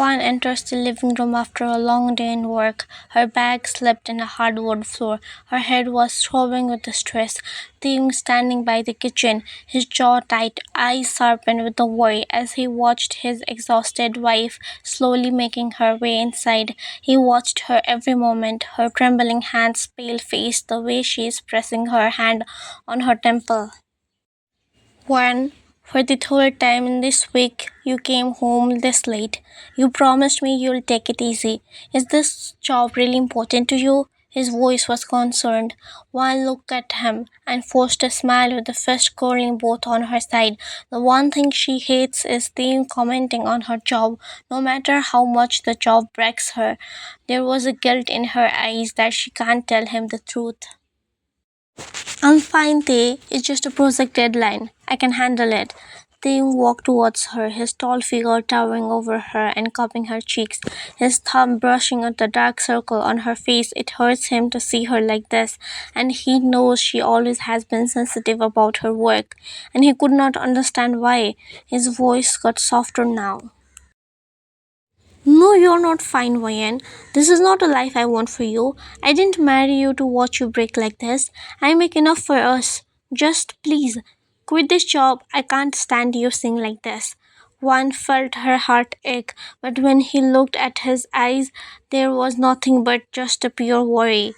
Wan enters the living room after a long day in work. Her bag slipped in a hardwood floor. Her head was throbbing with the stress. Taehyung standing by the kitchen, his jaw tight, eyes sharpened with the worry as he watched his exhausted wife slowly making her way inside. He watched her every moment, her trembling hands, pale face, the way she is pressing her hand on her temple. One, for the third time in this week, you came home this late. You promised me you'll take it easy. Is this job really important to you? His voice was concerned. One looked at him and forced a smile with the fist curling both on her side. The one thing she hates is them commenting on her job, no matter how much the job breaks her. There was a guilt in her eyes that she can't tell him the truth. I'm fine, Tay. It's just a project deadline. I can handle it. Taehyung walked towards her, his tall figure towering over her and cupping her cheeks, his thumb brushing at the dark circle on her face. It hurts him to see her like this, and he knows she always has been sensitive about her work, and he could not understand why. His voice got softer now. No, you're not fine, Wayan. This is not a life I want for you. I didn't marry you to watch you break like this. I make enough for us. Just please, quit this job. I can't stand you sing like this. One felt her heart ache, but when he looked at his eyes, there was nothing but just a pure worry.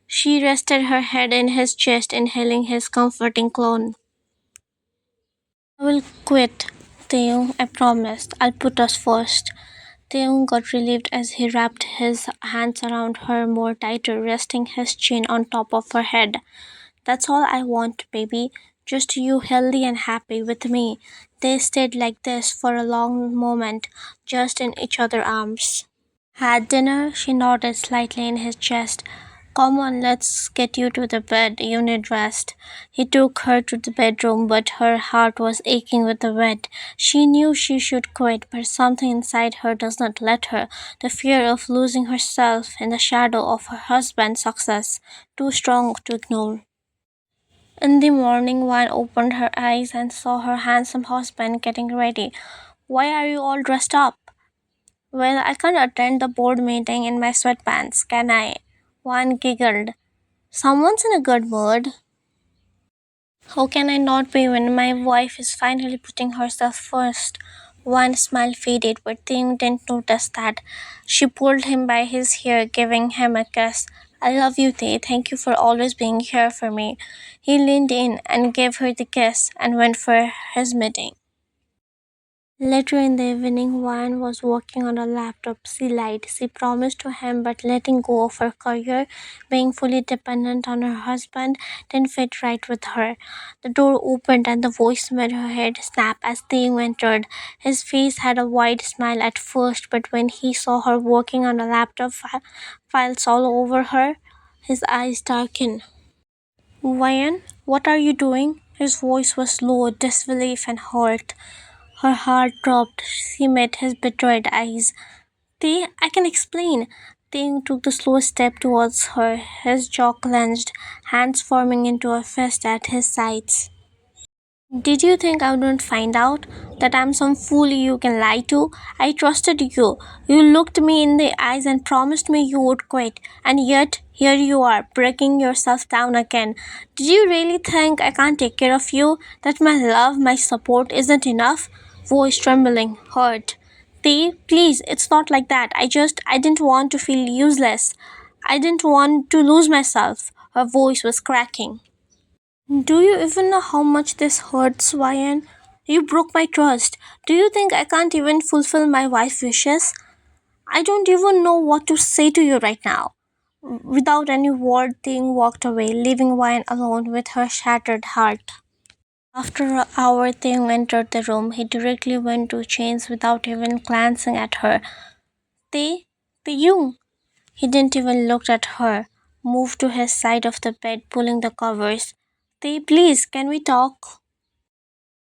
She rested her head in his chest, inhaling his comforting clone. I will quit, Taehyung. I promised. I'll put us first. Taehyung got relieved as he wrapped his hands around her more tighter, resting his chin on top of her head. That's all I want, baby. Just you healthy and happy with me. They stayed like this for a long moment, just in each other's arms. Had dinner? She nodded slightly in his chest. Come on, let's get you to the bed. You need rest. He took her to the bedroom, but her heart was aching with the bed. She knew she should quit, but something inside her does not let her. The fear of losing herself in the shadow of her husband's success, too strong to ignore. In the morning, Wan opened her eyes and saw her handsome husband getting ready. Why are you all dressed up? Well, I can't attend the board meeting in my sweatpants, can I? Wan giggled. Someone's in a good mood. How can I not be when my wife is finally putting herself first? One smile faded, but Ting didn't notice that. She pulled him by his hair, giving him a kiss. I love you, Tay. Thank you for always being here for me. He leaned in and gave her the kiss and went for his meeting. Later in the evening, Wan was working on a laptop she lied. She promised to him, but letting go of her career, being fully dependent on her husband, didn't fit right with her. The door opened and the voice made her head snap as Taehyung entered. His face had a wide smile at first, but when he saw her working on a laptop, files all over her, his eyes darkened. Wayan, what are you doing? His voice was low, disbelief and hurt. Her heart dropped. She met his betrayed eyes. I can explain. Tae took the slow step towards her, his jaw clenched, hands forming into a fist at his sides. Did you think I wouldn't find out? That I'm some fool you can lie to? I trusted you. You looked me in the eyes and promised me you would quit. And yet, here you are, breaking yourself down again. Did you really think I can't take care of you? That my love, my support isn't enough? Voice trembling, hurt. Please, it's not like that. I didn't want to feel useless. I didn't want to lose myself. Her voice was cracking. Do you even know how much this hurts, Ryan? You broke my trust. Do you think I can't even fulfill my wife's wishes? I don't even know what to say to you right now. Without any word, Ting walked away, leaving Ryan alone with her shattered heart. After an hour, Ting entered the room. He directly went to Chains without even glancing at her. Tae, Taehyung. He didn't even look at her. Moved to his side of the bed, pulling the covers. Tae, please, can we talk?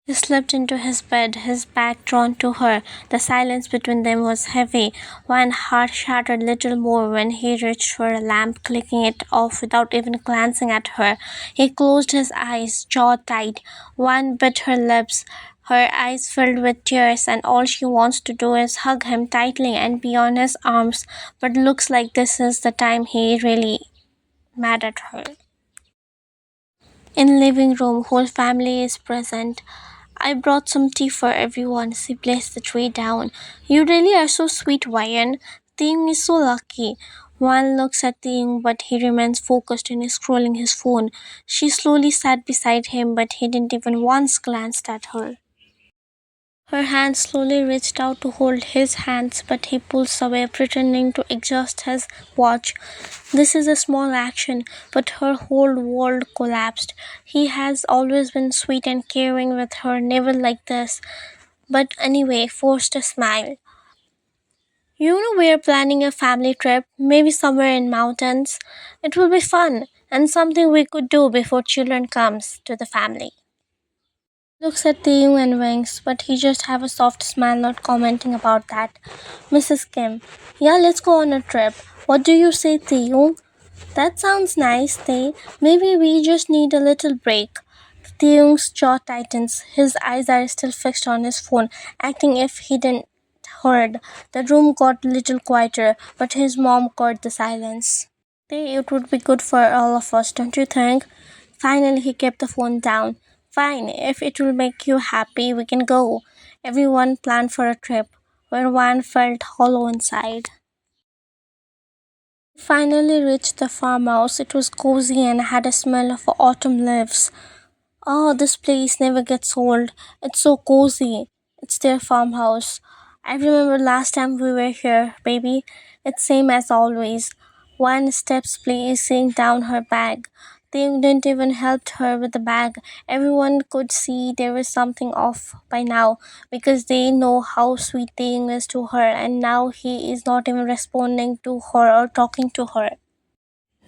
He slipped into his bed, his back drawn to her. The silence between them was heavy. One heart shattered little more when he reached for a lamp, clicking it off without even glancing at her. He closed his eyes, jaw tight. One bit her lips. her eyes filled with tears, and all she wants to do is hug him tightly and be on his arms. But looks like this is the time he really mad at her. In living room, whole family is present. I brought some tea for everyone. She placed the tray down. You really are so sweet, Ryan. Tim is so lucky. Juan looks at Tim, but he remains focused in scrolling his phone. She slowly sat beside him, but he didn't even once glance at her. Her hand slowly reached out to hold his hands, but he pulls away, pretending to adjust his watch. This is a small action, but her whole world collapsed. He has always been sweet and caring with her, never like this. But anyway, forced a smile. You know, we're planning a family trip, maybe somewhere in mountains. It will be fun and something we could do before children comes to the family. Looks at Taehyung and winks, but he just have a soft smile, not commenting about that. Mrs. Kim, yeah, let's go on a trip. What do you say, Taehyung? That sounds nice, Tae. Maybe we just need a little break. Taehyung's jaw tightens. His eyes are still fixed on his phone, acting if he didn't heard. The room got a little quieter, but his mom caught the silence. Tae, it would be good for all of us, don't you think? Finally, he kept the phone down. Fine, if it will make you happy, we can go. Everyone planned for a trip, where one felt hollow inside. Finally reached the farmhouse. It was cozy and had a smell of autumn leaves. Oh, this place never gets old. It's so cozy. It's their farmhouse. I remember last time we were here, baby. It's same as always. One steps placing down her bag. They didn't even help her with the bag. Everyone could see there was something off by now because they know how sweet Taeyong is to her, and now he is not even responding to her or talking to her.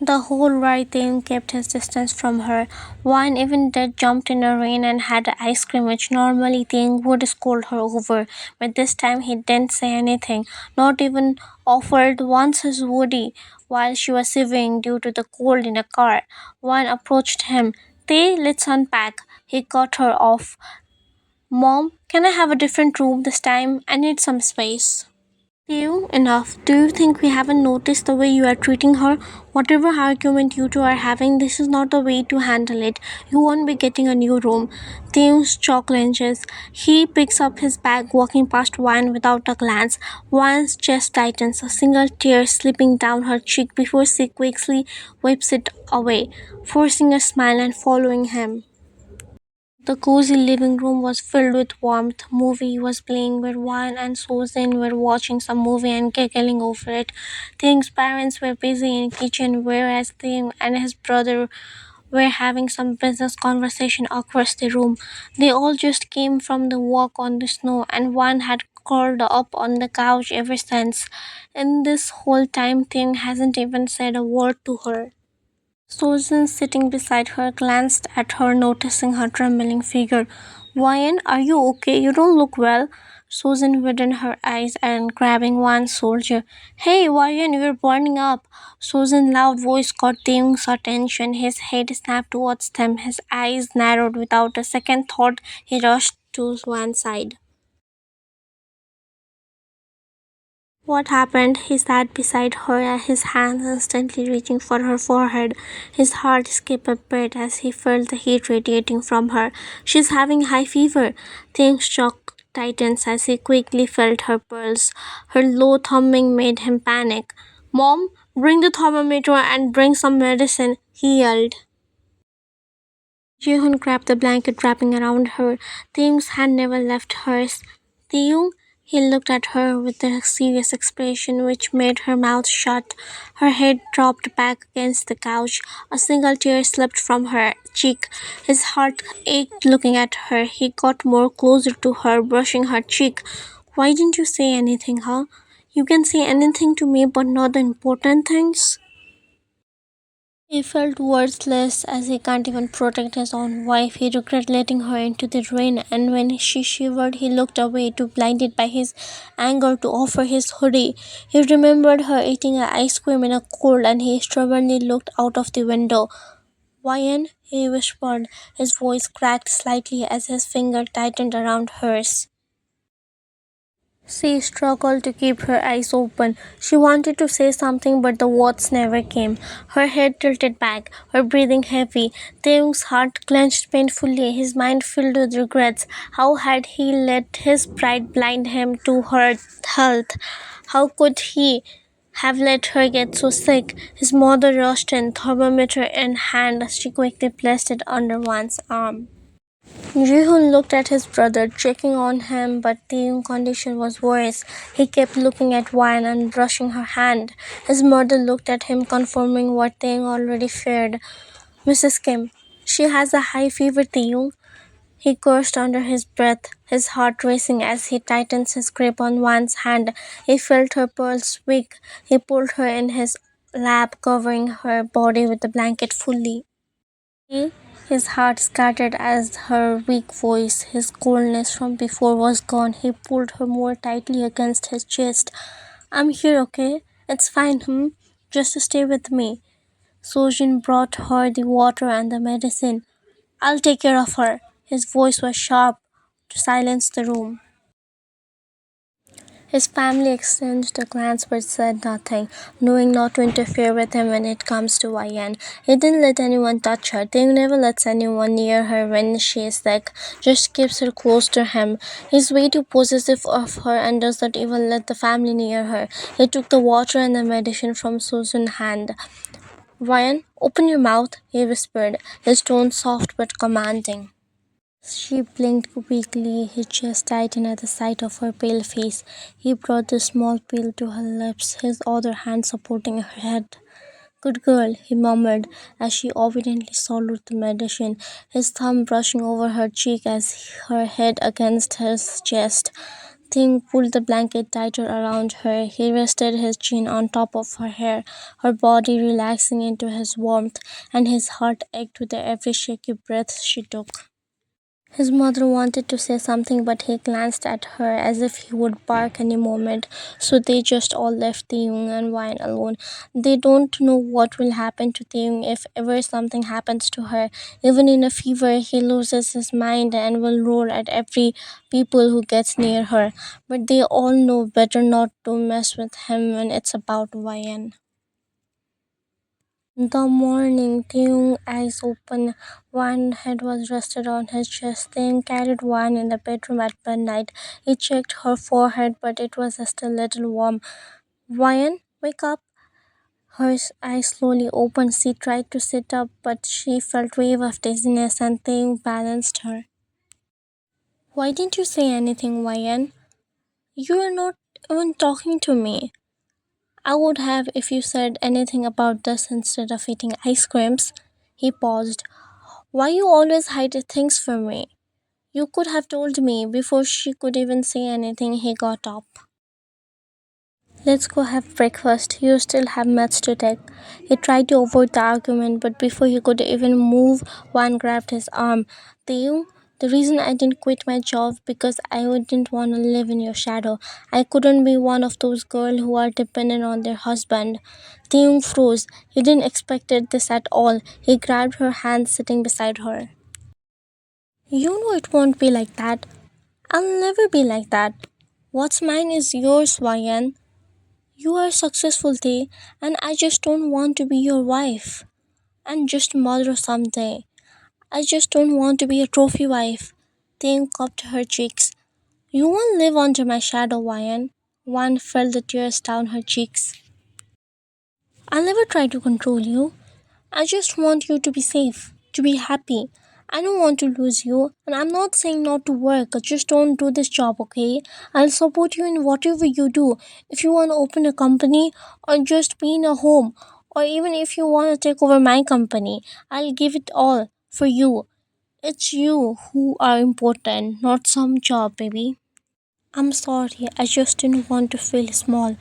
The whole ride Taehyung kept his distance from her. One even did jumped in the rain and had ice cream, which normally Taehyung would scold her over, but this time he didn't say anything, not even offered once his woody while she was shivering due to the cold in the car. One approached him. Tae, let's unpack. He cut her off. Mom, can I have a different room this time? I need some space. You enough. Do you think we haven't noticed the way you are treating her? Whatever argument you two are having, this is not the way to handle it. You won't be getting a new room. Tim's jaw clenches. He picks up his bag, walking past Wine without a glance. Wine's chest tightens, a single tear slipping down her cheek before she quickly wipes it away, forcing a smile and following him. The cozy living room was filled with warmth. Movie was playing where Juan and Susan were watching some movie and giggling over it. Thing's parents were busy in kitchen, whereas Thing and his brother were having some business conversation across the room. They all just came from the walk on the snow, and one had curled up on the couch ever since. And this whole time, Thing hasn't even said a word to her. Susan, sitting beside her, glanced at her, noticing her trembling figure. Ryan, are you okay? You don't look well. Susan widened her eyes and grabbing one soldier. Hey, Ryan, you're burning up. Susan's loud voice caught Taehyung's attention. His head snapped towards them. His eyes narrowed without a second thought. He rushed to one side. What happened? He sat beside her, his hands instantly reaching for her forehead. His heart skipped a beat as he felt the heat radiating from her. She's having high fever. Things shock tightens as he quickly felt her pulse. Her low thumbing made him panic. Mom, bring the thermometer and bring some medicine, he yelled. Jehun grabbed the blanket wrapping around her. Taehyung's hand never left hers. Taehyung, he looked at her with a serious expression which made her mouth shut. Her head dropped back against the couch. A single tear slipped from her cheek. His heart ached looking at her. He got more closer to her, brushing her cheek. Why didn't you say anything, huh? You can say anything to me, but not the important things. He felt worthless as he can't even protect his own wife. He regretted letting her into the rain, and when she shivered, he looked away, too blinded by his anger to offer his hoodie. He remembered her eating ice cream in a cold, and he stubbornly looked out of the window. Ryan, he whispered. His voice cracked slightly as his finger tightened around hers. She struggled to keep her eyes open. She wanted to say something, but the words never came. Her head tilted back, her breathing heavy. Taehyung's heart clenched painfully, his mind filled with regrets. How had he let his pride blind him to her health? How could he have let her get so sick? His mother rushed in, thermometer in hand. She quickly placed it under one's arm. Jihun looked at his brother, checking on him, but Taehyung's condition was worse. He kept looking at Wan and brushing her hand. His mother looked at him, confirming what Taehyung already feared. Mrs. Kim, she has a high fever, Taehyung. He cursed under his breath, his heart racing as he tightened his grip on Wan's hand. He felt her pulse weak. He pulled her in his lap, covering her body with the blanket fully. His heart scattered as her weak voice, his coldness from before was gone. He pulled her more tightly against his chest. I'm here, okay? It's fine, Just stay with me. Sojin brought her the water and the medicine. I'll take care of her. His voice was sharp to silence the room. His family exchanged a glance but said nothing, knowing not to interfere with him when it comes to YN. He didn't let anyone touch her. They never lets anyone near her when she is sick, just keeps her close to him. He's way too possessive of her and does not even let the family near her. He took the water and the medicine from Susan's hand. Ryan, open your mouth, he whispered, his tone soft but commanding. She blinked weakly, his chest tightened at the sight of her pale face. He brought the small pill to her lips, his other hand supporting her head. Good girl, he murmured as she obediently swallowed the medicine, his thumb brushing over her cheek as her head against his chest. Thing pulled the blanket tighter around her. He rested his chin on top of her hair, her body relaxing into his warmth, and his heart ached with every shaky breath she took. His mother wanted to say something, but he glanced at her as if he would bark any moment, so they just all left Taehyung and Wine alone. They don't know what will happen to Taehyung if ever something happens to her. Even in a fever, he loses his mind and will roar at every people who gets near her. But they all know better not to mess with him when it's about YN. The morning, Taehyung's eyes open. One head was rested on his chest. Taehyung carried one in the bedroom at midnight. He checked her forehead, but it was still a little warm. Ryan, wake up. Her eyes slowly opened. She tried to sit up, but she felt a wave of dizziness, and Taehyung balanced her. Why didn't you say anything, Ryan? You are not even talking to me. I would have if you said anything about this instead of eating ice creams. He paused. Why you always hide things from me? You could have told me. Before she could even say anything, he got up. Let's go have breakfast. You still have maths to take. He tried to avoid the argument, but before he could even move, one grabbed his arm. Taehyung, the reason I didn't quit my job because I didn't want to live in your shadow. I couldn't be one of those girls who are dependent on their husband. Taehyung froze. He didn't expect this at all. He grabbed her hand sitting beside her. You know it won't be like that. I'll never be like that. What's mine is yours, Ryan. You are successful, Tay, and I just don't want to be your wife and just mother someday. I just don't want to be a trophy wife. Tay cupped her cheeks. You won't live under my shadow, Ryan. One felt the tears down her cheeks. I'll never try to control you. I just want you to be safe, to be happy. I don't want to lose you, and I'm not saying not to work. Just don't do this job, okay? I'll support you in whatever you do. If you want to open a company, or just be in a home, or even if you want to take over my company, I'll give it all for you. It's you who are important, not some job, baby. I'm sorry, I just didn't want to feel small.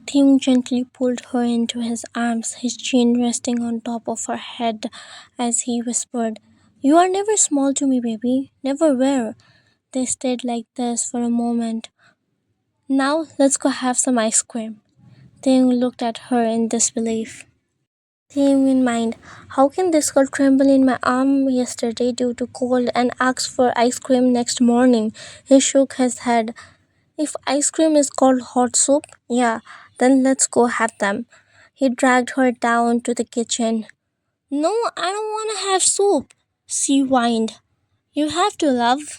Tim gently pulled her into his arms, his chin resting on top of her head as he whispered, You are never small to me, baby. Never were. They stayed like this for a moment. Now let's go have some ice cream. Tim looked at her in disbelief. Theme in mind. How can this girl tremble in my arm yesterday due to cold and ask for ice cream next morning? He shook his head. If ice cream is called hot soup, yeah, then let's go have them. He dragged her down to the kitchen. No, I don't want to have soup, she whined. You have to, love.